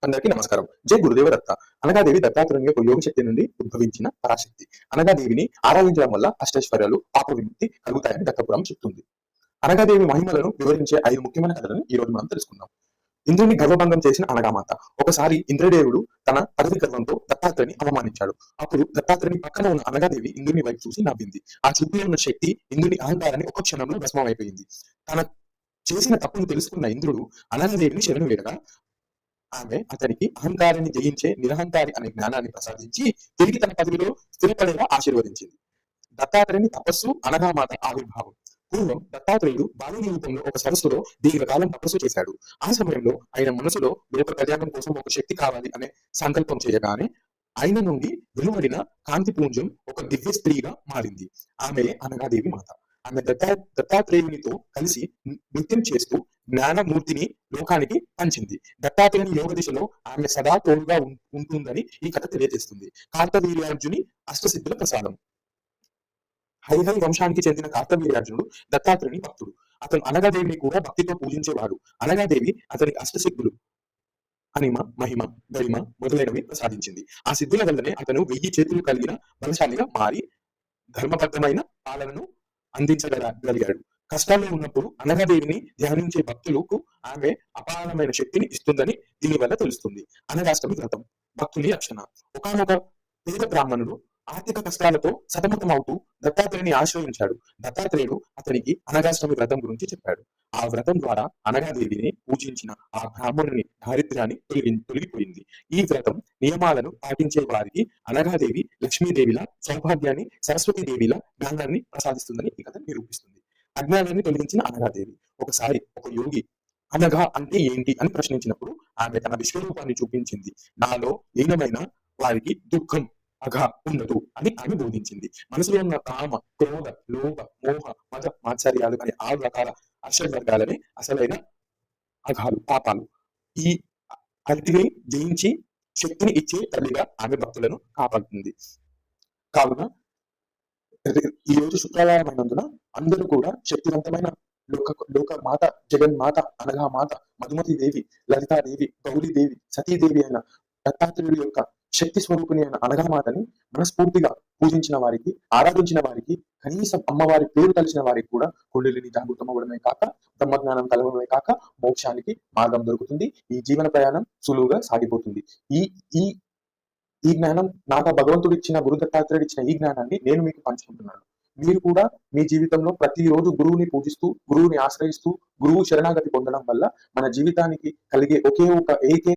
అందరికీ నమస్కారం. జై గురుదేవ దత్త. అనగాదేవి దత్తాత్రేయుని యొక్క యోగ శక్తి నుండి ఉద్భవించిన పరాశక్తి. అనగాదేవిని ఆరాధించడం వల్ల అష్టైశ్వర్యాలు, పాప విముక్తి కలుగుతాయని దత్తపురం చెప్తుంది. అనగాదేవి మహిమలను వివరించే 5 ముఖ్యమైన కథలను ఈ రోజు మనం తెలుసుకుందాం. ఇంద్రుని గర్వభంగం చేసిన అనగామాత. ఒకసారి ఇంద్రదేవుడు తన పదవి గర్వంతో దత్తాత్రేయుని అవమానించాడు. అప్పుడు దత్తాత్రేయుని పక్కన ఉన్న అనగాదేవి ఇంద్రుని వైపు చూసి నవ్వింది. ఆ చూపులో ఉన్న శక్తి ఇంద్రుని అహంకారాన్ని ఒక క్షణంలో భస్మమైపోయింది. తన చేసిన తప్పును తెలుసుకున్న ఇంద్రుడు అనగాదేవిని శరణు వేడగా ఆమె అతనికి అహంకారాన్ని జయించే నిరహంకారి అనే జ్ఞానాన్ని ప్రసాదించి తిరిగి తన పదవిలో స్థిరపడేలా ఆశీర్వదించింది. దత్తాత్రేయుని తపస్సు, అనగామాత ఆవిర్భావం. పూర్వం దత్తాత్రేయుడు బాలుని రూపంలో ఒక సరస్సులో దీర్ఘకాలం తపస్సు చేశాడు. ఆ సమయంలో ఆయన మనసులో లోక కళ్యాణం కోసం ఒక శక్తి కావాలి అనే సంకల్పం చేయగానే ఆయన నుండి వెలువడిన కాంతిపుంజం ఒక దివ్య స్త్రీగా మారింది. ఆమె అనగాదేవి మాత. ఆమె దత్తాత్రేయునితో కలిసి నృత్యం చేస్తూ జ్ఞానమూర్తిని లోకానికి పంచింది. దత్తాత్రేయుని యోగ దిశలో ఆమె సదా తోడుగా ఉంటుందని ఈ కథ తెలియజేస్తుంది. కార్తవీర్యార్జుని అష్టసిద్ధుల ప్రసాదం. హైహై వంశానికి చెందిన కార్తవీర్యార్జునుడు దత్తాత్రేయుని భక్తుడు. అతను అనగాదేవిని కూడా భక్తితో పూజించేవాడు. అనగాదేవి అతనికి అష్టసిద్ధులు అనిమ, మహిమ, గరిమ మొదలైనవి ప్రసాదించింది. ఆ సిద్ధుల వల్లనే అతను 1000 చేతులు కలిగిన బలశాలిగా మారి ధర్మబద్ధమైన పాలనను అందించగలిగాడు. కష్టాల్లో ఉన్నప్పుడు అనగాదేవిని ధ్యానించే భక్తులకు ఆమె అపారమైన శక్తిని ఇస్తుందని దీని వల్ల తెలుస్తుంది. అనగాష్టమి వ్రతం. భక్తుని రక్షణ. ఒకానొక పేద బ్రాహ్మణుడు ఆర్థిక కష్టాలతో సతమతమవుతూ దత్తాత్రేయుని ఆశ్రయించాడు. దత్తాత్రేయుడు అతనికి అనగాష్టమి వ్రతం గురించి చెప్పాడు. ఆ వ్రతం ద్వారా అనగాదేవిని పూజించిన ఆ బ్రాహ్మణుని దారిద్ర్యాన్ని తొలగిపోయింది. ఈ వ్రతం నియమాలను పాటించే వారికి అనగాదేవి లక్ష్మీదేవిలా సౌభాగ్యాన్ని, సరస్వతీదేవిలా జ్ఞానాన్ని ప్రసాదిస్తుందని ఈ కథ నిరూపిస్తుంది. అజ్ఞానాన్ని తొలగించిన అనగాదేవి. ఒకసారి ఒక యోగి అనగా అంటే ఏంటి అని ప్రశ్నించినప్పుడు ఆమె తన విశ్వరూపాన్ని చూపించింది. నాలో లీనమైన వారికి దుఃఖం, అఘ ఉండదు అని ఆమె బోధించింది. మనసులో ఉన్న కామ, క్రోధ, లోభ, మోహ, మద, మాత్సర్యాలు అనే 6 రకాల అర్షవర్గాలనే అసలైన అఘాలు, పాపాలు. ఈ అగ్నిని జయించి శక్తిని ఇచ్చే తల్లిగా ఆమె భక్తులను కాపాడుతుంది. కావున ఈ రోజు శుక్రవారం అయినందున అందరూ కూడా శక్తివంతమైన లోక మాత, జగన్మాత, అనగా మాత, మధుమతి దేవి, లలితాదేవి, గౌరీదేవి, సతీదేవి అయిన దత్తాత్రేయుడి యొక్క శక్తి స్వరూపిణి అయిన అనగామాతని మనస్ఫూర్తిగా పూజించిన వారికి, ఆరాధించిన వారికి, కనీసం అమ్మవారి పేరు కలిసిన వారికి కూడా కుండలిని జాగృతం అవ్వడమే కాక, బ్రహ్మజ్ఞానం కలగడమే కాక మోక్షానికి మార్గం దొరుకుతుంది. ఈ జీవన ప్రయాణం సులువుగా సాగిపోతుంది. ఈ ఈ ఈ జ్ఞానం నాకు భగవంతుడు ఇచ్చిన, గురు దత్తాత్రేయుడు ఇచ్చిన ఈ జ్ఞానాన్ని నేను మీకు పంచుకుంటున్నాను. మీరు కూడా మీ జీవితంలో ప్రతిరోజు గురువుని పూజిస్తూ, గురువుని ఆశ్రయిస్తూ, గురువు శరణాగతి పొందడం వల్ల మన జీవితానికి కలిగే ఒకే ఒక